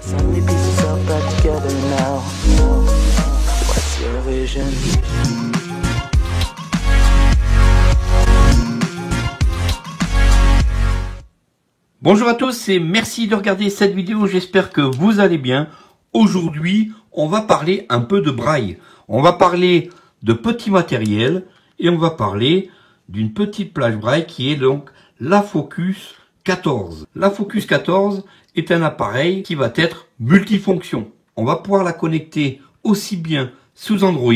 Suddenly piece yourself back together now. What's your vision? Bonjour à tous et merci de regarder cette vidéo, j'espère que vous allez bien. Aujourd'hui, on va parler un peu de braille. On va parler de petits matériels et on va parler d'une petite plage braille qui est donc la Focus 14. La Focus 14 est un appareil qui va être multifonction. On va pouvoir la connecter aussi bien sous Android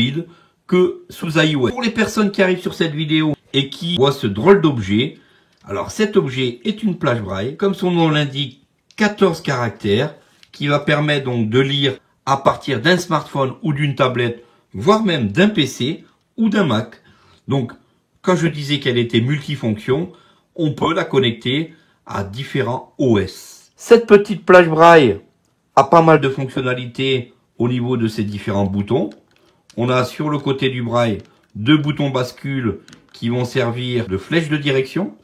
que sous iOS. Pour les personnes qui arrivent sur cette vidéo et qui voient ce drôle d'objet, alors cet objet est une plage braille, comme son nom l'indique, 14 caractères, qui va permettre donc de lire à partir d'un smartphone ou d'une tablette, voire même d'un PC ou d'un Mac. Donc, quand je disais qu'elle était multifonction, on peut la connecter à différents OS. Cette petite plage braille a pas mal de fonctionnalités au niveau de ses différents boutons. On a sur le côté du braille 2 boutons bascule qui vont servir de flèche de direction.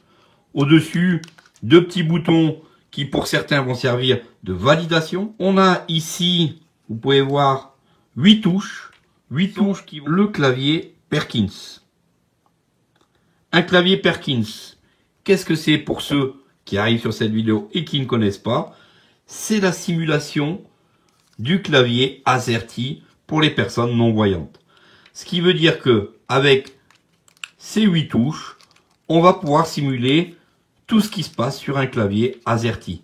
Au-dessus, 2 petits boutons qui pour certains vont servir de validation. On a ici, vous pouvez voir, 8 touches. 8 touches qui vont... Le clavier Perkins. Un clavier Perkins. Qu'est-ce que c'est pour ceux qui arrivent sur cette vidéo et qui ne connaissent pas? C'est la simulation du clavier AZERTY pour les personnes non-voyantes. Ce qui veut dire que avec ces 8 touches, on va pouvoir simuler tout ce qui se passe sur un clavier AZERTY.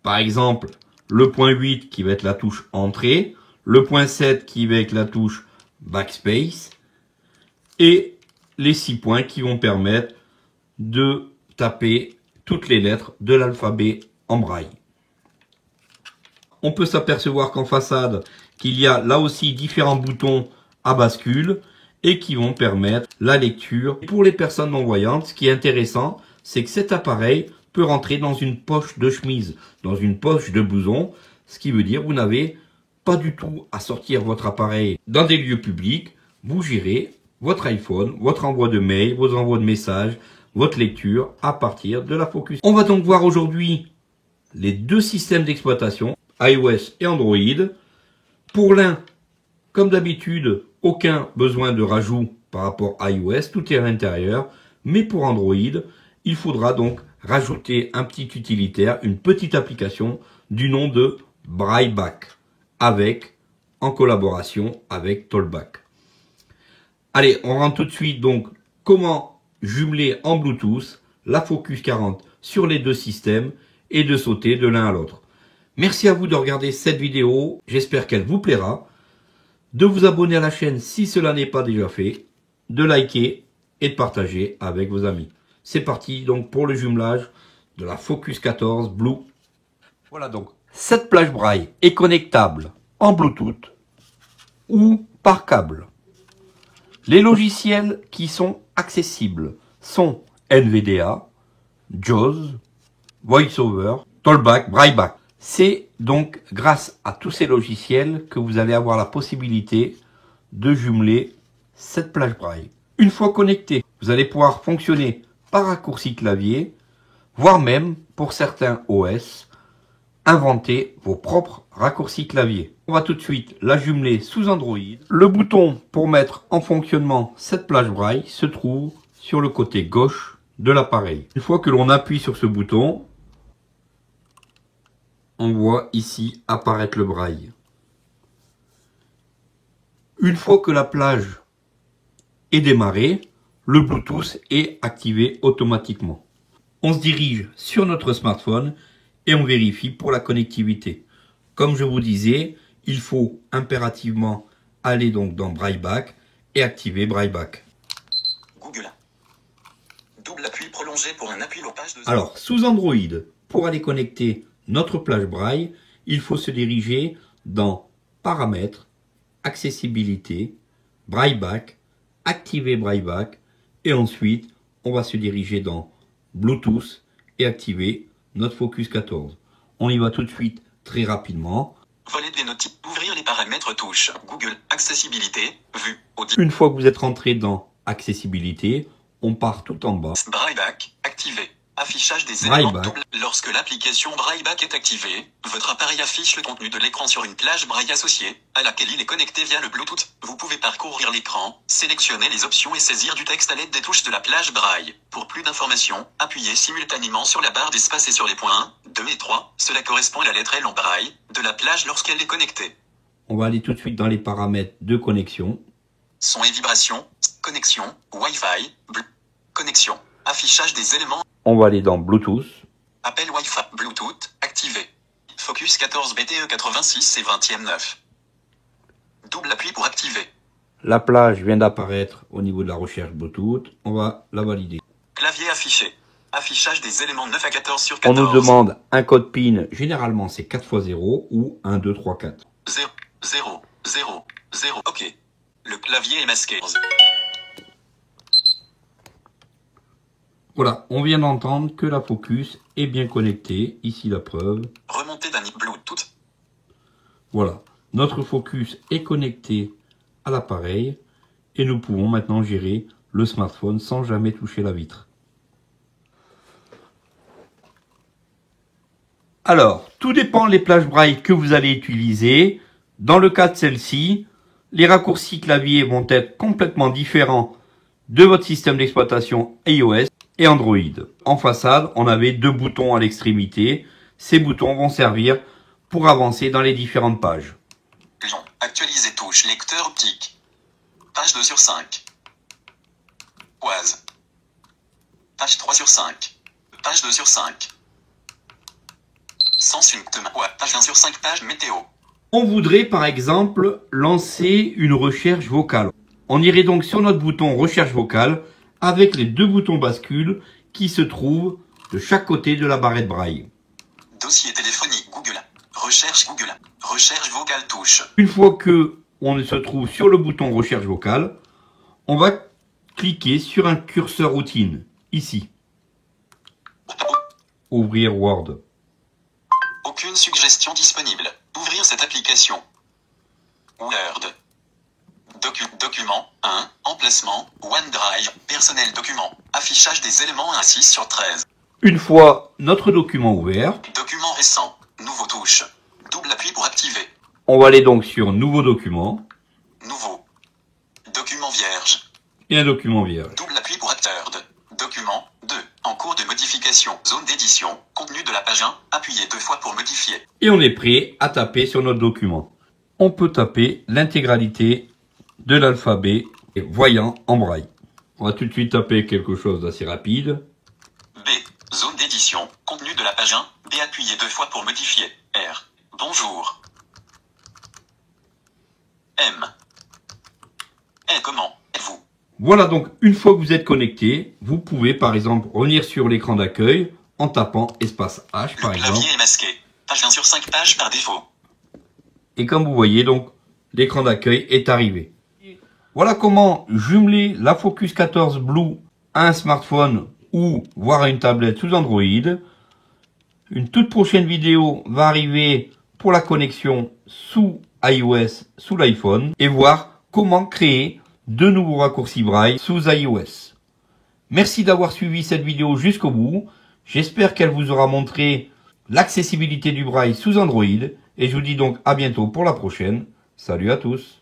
Par exemple, le point 8 qui va être la touche entrée, le point 7 qui va être la touche backspace, et les 6 points qui vont permettre de taper toutes les lettres de l'alphabet en braille. On peut s'apercevoir qu'en façade, qu'il y a là aussi différents boutons à bascule et qui vont permettre la lecture. Pour les personnes non-voyantes, ce qui est intéressant, c'est que cet appareil peut rentrer dans une poche de chemise, dans une poche de blouson, ce qui veut dire que vous n'avez pas du tout à sortir votre appareil dans des lieux publics. Vous gérez votre iPhone, votre envoi de mail, vos envois de messages, votre lecture à partir de la Focus. On va donc voir aujourd'hui les 2 systèmes d'exploitation, iOS et Android. Pour l'un, comme d'habitude, aucun besoin de rajout par rapport à iOS, tout est à l'intérieur. Mais pour Android, il faudra donc rajouter un petit utilitaire, une petite application du nom de BrailleBack, en collaboration avec Tollback. Allez, on rentre tout de suite donc comment jumeler en Bluetooth la Focus 40 sur les 2 systèmes et de sauter de l'un à l'autre. Merci à vous de regarder cette vidéo, j'espère qu'elle vous plaira, de vous abonner à la chaîne si cela n'est pas déjà fait, de liker et de partager avec vos amis. C'est parti donc pour le jumelage de la Focus 14 Blue. Voilà donc, cette plage braille est connectable en Bluetooth ou par câble. Les logiciels qui sont accessibles sont NVDA, JAWS, VoiceOver, Tollback, BrailleBack. C'est donc grâce à tous ces logiciels que vous allez avoir la possibilité de jumeler cette plage braille. Une fois connecté, vous allez pouvoir fonctionner par raccourci clavier, voire même, pour certains OS, inventer vos propres raccourcis clavier. On va tout de suite la jumeler sous Android. Le bouton pour mettre en fonctionnement cette plage braille se trouve sur le côté gauche de l'appareil. Une fois que l'on appuie sur ce bouton, on voit ici apparaître le braille. Une fois que la plage est démarrée, le Bluetooth est activé automatiquement. On se dirige sur notre smartphone et on vérifie pour la connectivité. Comme je vous disais, il faut impérativement aller donc dans BrailleBack et activer BrailleBack. Google. Double appui prolongé pour un appui loupage de... Alors, sous Android, pour aller connecter notre plage braille, il faut se diriger dans Paramètres, Accessibilité, BrailleBack, activer BrailleBack et ensuite on va se diriger dans Bluetooth et activer notre Focus 14. On y va tout de suite très rapidement. Volet des notifs. Ouvrir les paramètres touche. Google. Accessibilité. Vue. Audio. Une fois que vous êtes rentré dans Accessibilité, on part tout en bas. BrailleBack. Activé. Affichage des Braille éléments back. double. Lorsque l'application Braille Back est activée, votre appareil affiche le contenu de l'écran sur une plage Braille associée, à laquelle il est connecté via le Bluetooth. Vous pouvez parcourir l'écran, sélectionner les options et saisir du texte à l'aide des touches de la plage Braille. Pour plus d'informations, appuyez simultanément sur la barre d'espace et sur les points 2 et 3. Cela correspond à la lettre L en Braille de la plage lorsqu'elle est connectée. On va aller tout de suite dans les paramètres de connexion. Son et vibration, connexion, Wi-Fi, connexion, affichage des éléments. On va aller dans Bluetooth. Appel Wi-Fi, Bluetooth, activé. Focus 14 BTE 86 et 20e 9. Double appui pour activer. La plage vient d'apparaître au niveau de la recherche Bluetooth. On va la valider. Clavier affiché. Affichage des éléments 9 à 14 sur On 14. nous demande un code PIN. Généralement, c'est 4x0 ou 1, 2, 3, 4. 0, 0, 0, 0. OK. Le clavier est masqué. Voilà, on vient d'entendre que la Focus est bien connectée. Ici la preuve. Remontée d'un Bluetooth. Voilà, notre Focus est connecté à l'appareil et nous pouvons maintenant gérer le smartphone sans jamais toucher la vitre. Alors, tout dépend des plages Braille que vous allez utiliser. Dans le cas de celle-ci, les raccourcis clavier vont être complètement différents de votre système d'exploitation iOS et Android. En façade, on avait 2 boutons à l'extrémité. Ces boutons vont servir pour avancer dans les différentes pages. Lion. Actualiser touche lecteur optique. Page 2 sur 5. Oise. Page 3 sur 5. Page 2 sur 5. Sans symptômes. Page 1 sur 5. Page météo. On voudrait par exemple lancer une recherche vocale. On irait donc sur notre bouton recherche vocale avec les 2 boutons bascule qui se trouvent de chaque côté de la barrette Braille. Dossier téléphonique Google. Recherche Google. Recherche vocale touche. Une fois que on se trouve sur le bouton recherche vocale, on va cliquer sur un curseur routine, ici. Ouvrir Word. Aucune suggestion disponible. Ouvrir cette application. Word. Document 1. Emplacement. OneDrive. Personnel document. Affichage des éléments 1 à 6 sur 13. Une fois notre document ouvert, Document récent. Nouveau touche. Double appui pour activer. on va aller donc sur Nouveau document Nouveau. Document vierge. et un document vierge. Double appui pour acteur de. Document 2. En cours de modification. Zone d'édition. Contenu de la page 1. Appuyez 2 fois pour modifier. Et on est prêt à taper sur notre document. On peut taper l'intégralité de l'alphabet voyant en Braille. On va tout de suite taper quelque chose d'assez rapide. B. Zone d'édition. Contenu de la page 1. B. Appuyez 2 fois pour modifier. R. Bonjour. M. Comment êtes-vous? Voilà, donc une fois que vous êtes connecté, vous pouvez par exemple revenir sur l'écran d'accueil en tapant espace H par Le exemple. clavier est masqué. Page 1 sur 5 pages par défaut. Et comme vous voyez, donc l'écran d'accueil est arrivé. Voilà comment jumeler la Focus 14 Blue à un smartphone ou voire à une tablette sous Android. Une toute prochaine vidéo va arriver pour la connexion sous iOS, sous l'iPhone, et voir comment créer de nouveaux raccourcis Braille sous iOS. Merci d'avoir suivi cette vidéo jusqu'au bout. J'espère qu'elle vous aura montré l'accessibilité du Braille sous Android, et je vous dis donc à bientôt pour la prochaine. Salut à tous.